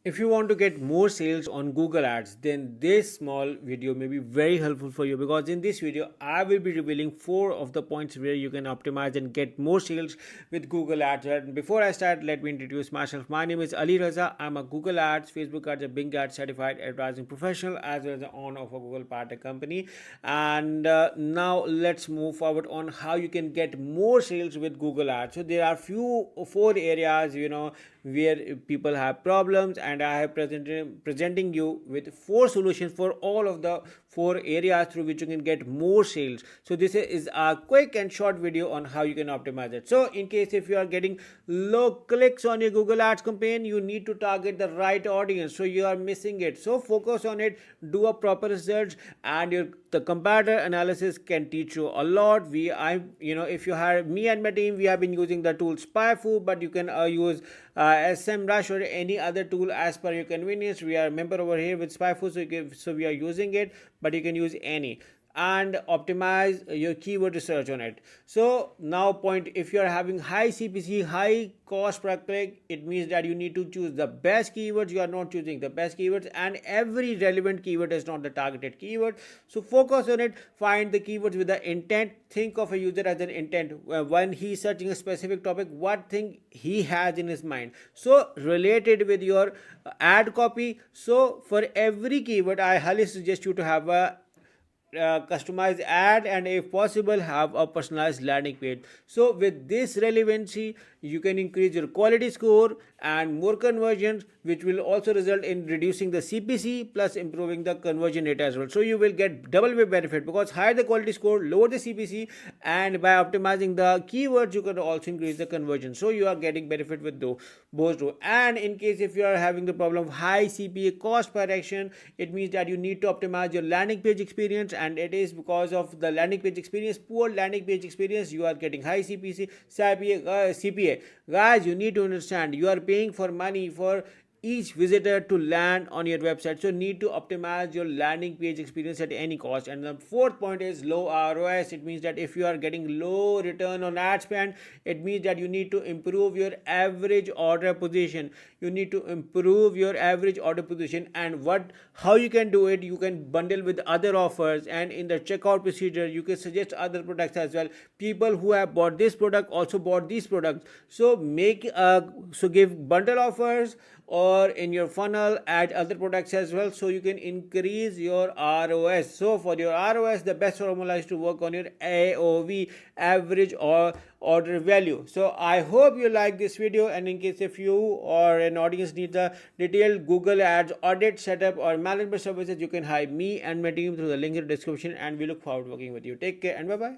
If you want to get more sales on Google Ads, then this small video may be very helpful for you, because in this video I will be revealing 4 of the points where you can optimize and get more sales with Google Ads. And before I start, let me introduce myself. My name is Ali Raza. I'm a Google Ads, Facebook Ads, and Bing Ads certified advertising professional, as well as the owner of a Google partner company. And now let's move forward on how you can get more sales with Google Ads. So there are four areas where people have problems, and I have presenting you with 4 solutions for all of the 4 areas through which you can get more sales. So this is a quick and short video on how you can optimize it. So in case if you are getting low clicks on your Google Ads campaign, you need to target the right audience, so you are missing it. So focus on it, do a proper research, and the comparator analysis can teach you a lot. If you hire me and my team, we have been using the tool SpyFu, but you can use SMrush or any other tool as per your convenience. We are a member over here with SpyFu, so we are using it, but you can use any, and optimize your keyword research on it. So now point, if you are having high CPC, high cost per click, it means that you need to choose the best keywords. You are not choosing the best keywords, and every relevant keyword is not the targeted keyword. So focus on it, find the keywords with the intent. Think of a user as an intent. When he's searching a specific topic, what thing he has in his mind, so related with your ad copy. So for every keyword, I highly suggest you to have a customized ad, and if possible have a personalized landing page. So with this relevancy, you can increase your quality score and more conversions, which will also result in reducing the CPC plus improving the conversion rate as well. So you will get double way benefit, because higher the quality score, lower the CPC, and by optimizing the keywords, you can also increase the conversion. So you are getting benefit with both two. And in case if you are having the problem of high CPA, cost per action, it means that you need to optimize your landing page experience, and it is because of the landing page experience, poor landing page experience, you are getting high CPA. Guys, you need to understand, you are paying for money for each visitor to land on your website, so need to optimize your landing page experience at any cost. And the fourth point is low ROS. It means that if you are getting low return on ad spend, it means that you need to improve your average order position. You need to improve your average order position. And how you can do it, you can bundle with other offers, and in the checkout procedure you can suggest other products as well. People who have bought this product also bought these products, so give bundle offers, or in your funnel add other products as well, so you can increase your ROS. So for your ROS, the best formula is to work on your AOV, average or order value. So I hope you like this video, and in case if you or an audience needs a detailed Google Ads audit, setup, or management services, you can hire me and my team through the link in the description, and we look forward to working with you. Take care and bye bye.